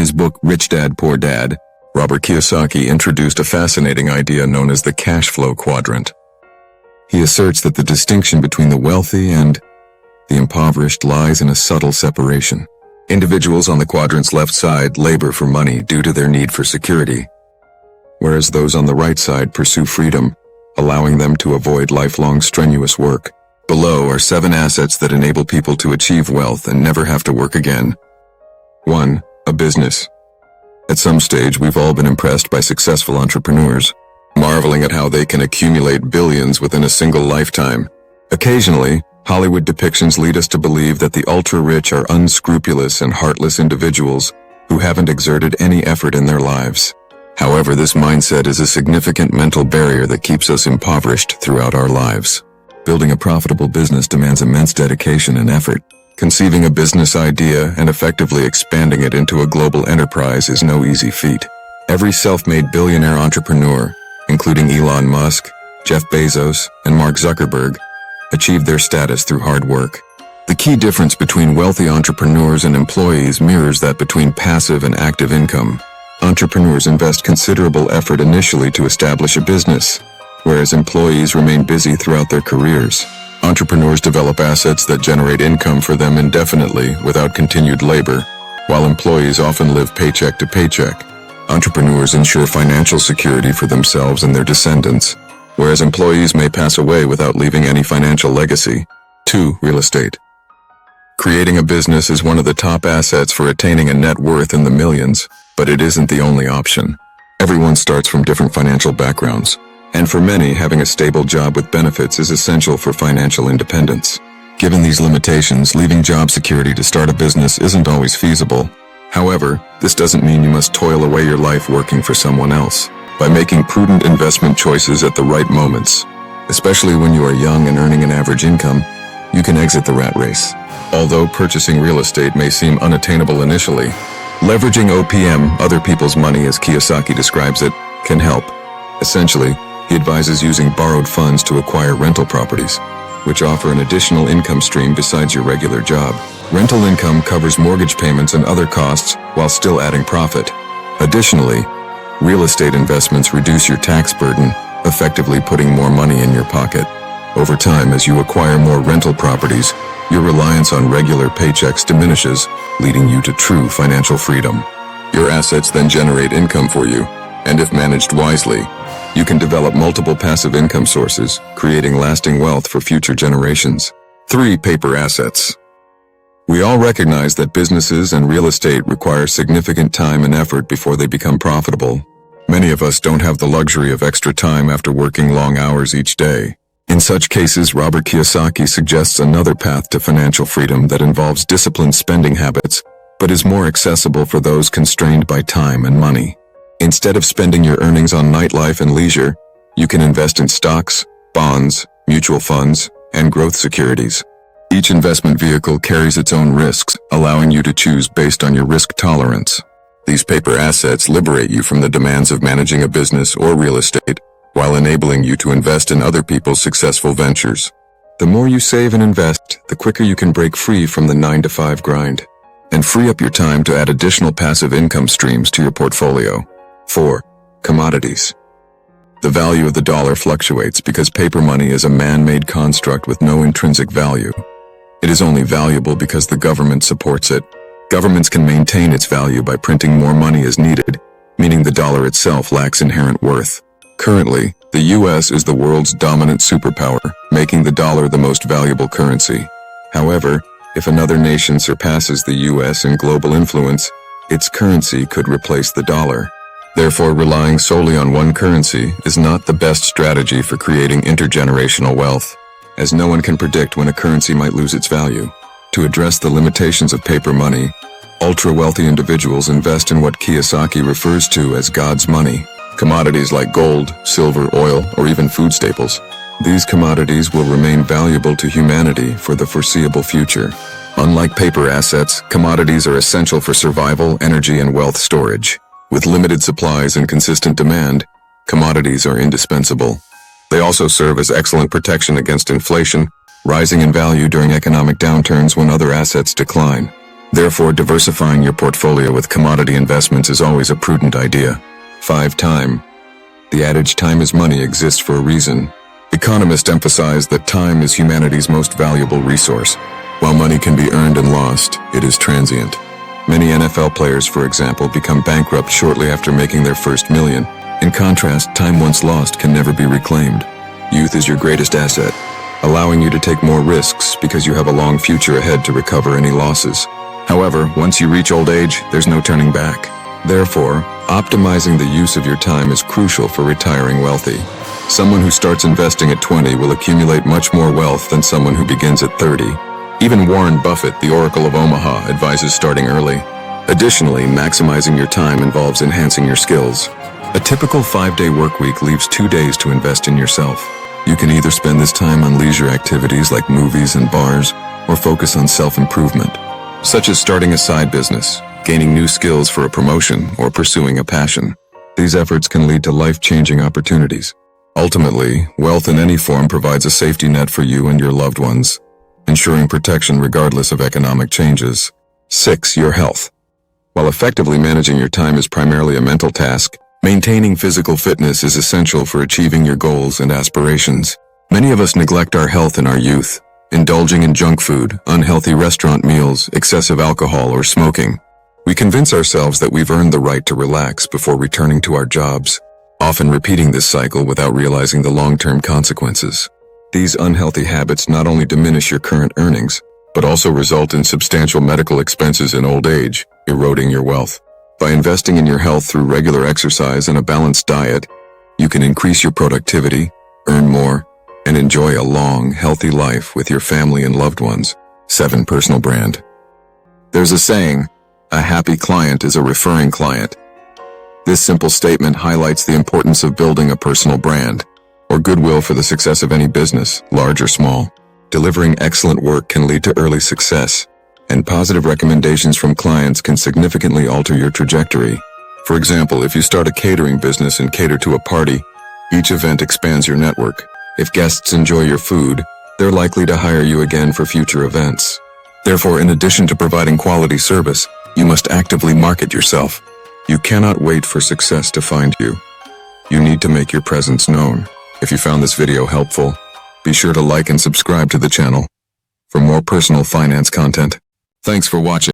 his book Rich Dad, Poor Dad, Robert Kiyosaki introduced a fascinating idea known as the cash flow quadrant. He asserts that the distinction between the wealthy and the impoverished lies in a subtle separation. Individuals on the quadrant's left side labor for money due to their need for security, whereas those on the right side pursue freedom, allowing them to avoid lifelong strenuous work. Below are 7 assets that enable people to achieve wealth and never have to work again. 1. A business. At some stage, we've all been impressed by successful entrepreneurs, marveling at how they can accumulate billions within a single lifetime. Occasionally, Hollywood depictions lead us to believe that the ultra-rich are unscrupulous and heartless individuals who haven't exerted any effort in their lives. However, this mindset is a significant mental barrier that keeps us impoverished throughout our lives. Building a profitable business demands immense dedication and effort. Conceiving a business idea and effectively expanding it into a global enterprise is no easy feat. Every self-made billionaire entrepreneur, including Elon Musk, Jeff Bezos, and Mark Zuckerberg, achieved their status through hard work. The key difference between wealthy entrepreneurs and employees mirrors that between passive and active income. Entrepreneurs invest considerable effort initially to establish a business, whereas employees remain busy throughout their careers. Entrepreneurs develop assets that generate income for them indefinitely without continued labor, while employees often live paycheck to paycheck. Entrepreneurs ensure financial security for themselves and their descendants, whereas employees may pass away without leaving any financial legacy. 2. Real estate. Creating a business is one of the top assets for attaining a net worth in the millions, but it isn't the only option. Everyone starts from different financial backgrounds, and for many, having a stable job with benefits is essential for financial independence. Given these limitations, leaving job security to start a business isn't always feasible. However, this doesn't mean you must toil away your life working for someone else. By making prudent investment choices at the right moments, especially when you are young and earning an average income, you can exit the rat race. Although purchasing real estate may seem unattainable initially, leveraging OPM, other people's money as Kiyosaki describes it, can help. Essentially, he advises using borrowed funds to acquire rental properties, which offer an additional income stream besides your regular job. Rental income covers mortgage payments and other costs while still adding profit. Additionally, real estate investments reduce your tax burden, effectively putting more money in your pocket. Over time, as you acquire more rental properties, your reliance on regular paychecks diminishes, leading you to true financial freedom. Your assets then generate income for you, and if managed wisely, you can develop multiple passive income sources, creating lasting wealth for future generations. 3. Paper assets. We all recognize that businesses and real estate require significant time and effort before they become profitable. Many of us don't have the luxury of extra time after working long hours each day. In such cases, Robert Kiyosaki suggests another path to financial freedom that involves disciplined spending habits, but is more accessible for those constrained by time and money. Instead of spending your earnings on nightlife and leisure, you can invest in stocks, bonds, mutual funds, and growth securities. Each investment vehicle carries its own risks, allowing you to choose based on your risk tolerance. These paper assets liberate you from the demands of managing a business or real estate, while enabling you to invest in other people's successful ventures. The more you save and invest, the quicker you can break free from the 9-to-5 grind, and free up your time to add additional passive income streams to your portfolio. 4. Commodities. The value of the dollar fluctuates because paper money is a man-made construct with no intrinsic value. It is only valuable because the government supports it. Governments can maintain its value by printing more money as needed, meaning the dollar itself lacks inherent worth. Currently, the US is the world's dominant superpower, making the dollar the most valuable currency. However, if another nation surpasses the US in global influence, its currency could replace the dollar. Therefore, relying solely on one currency is not the best strategy for creating intergenerational wealth, as no one can predict when a currency might lose its value. To address the limitations of paper money, ultra-wealthy individuals invest in what Kiyosaki refers to as God's money. Commodities like gold, silver, oil, or even food staples. These commodities will remain valuable to humanity for the foreseeable future. Unlike paper assets, commodities are essential for survival, energy, and wealth storage. With limited supplies and consistent demand, commodities are indispensable. They also serve as excellent protection against inflation, rising in value during economic downturns when other assets decline. Therefore, diversifying your portfolio with commodity investments is always a prudent idea. 5. Time. The adage "time is money" exists for a reason. Economists emphasize that time is humanity's most valuable resource. While money can be earned and lost, it is transient. Many NFL players, for example, become bankrupt shortly after making their first million. In contrast, time once lost can never be reclaimed. Youth is your greatest asset, allowing you to take more risks because you have a long future ahead to recover any losses. However, once you reach old age, there's no turning back. Therefore, optimizing the use of your time is crucial for retiring wealthy. Someone who starts investing at 20 will accumulate much more wealth than someone who begins at 30. Even Warren Buffett, the Oracle of Omaha, advises starting early. Additionally, maximizing your time involves enhancing your skills. A typical 5-day workweek leaves 2 days to invest in yourself. You can either spend this time on leisure activities like movies and bars, or focus on self-improvement, such as starting a side business, gaining new skills for a promotion, or pursuing a passion. These efforts can lead to life-changing opportunities. Ultimately, wealth in any form provides a safety net for you and your loved ones, ensuring protection regardless of economic changes. 6. Your health. While effectively managing your time is primarily a mental task, maintaining physical fitness is essential for achieving your goals and aspirations. Many of us neglect our health in our youth, indulging in junk food, unhealthy restaurant meals, excessive alcohol, or smoking. We convince ourselves that we've earned the right to relax before returning to our jobs, often repeating this cycle without realizing the long-term consequences. These unhealthy habits not only diminish your current earnings, but also result in substantial medical expenses in old age, eroding your wealth. By investing in your health through regular exercise and a balanced diet, you can increase your productivity, earn more, and enjoy a long, healthy life with your family and loved ones. 7. Personal brand. There's a saying, "A happy client is a referring client." This simple statement highlights the importance of building a personal brand, or goodwill for the success of any business, large or small. Delivering excellent work can lead to early success, and positive recommendations from clients can significantly alter your trajectory. For example, if you start a catering business and cater to a party, each event expands your network. If guests enjoy your food, they're likely to hire you again for future events. Therefore, in addition to providing quality service, you must actively market yourself. You cannot wait for success to find you. You need to make your presence known. If you found this video helpful, be sure to like and subscribe to the channel for more personal finance content. Thanks for watching.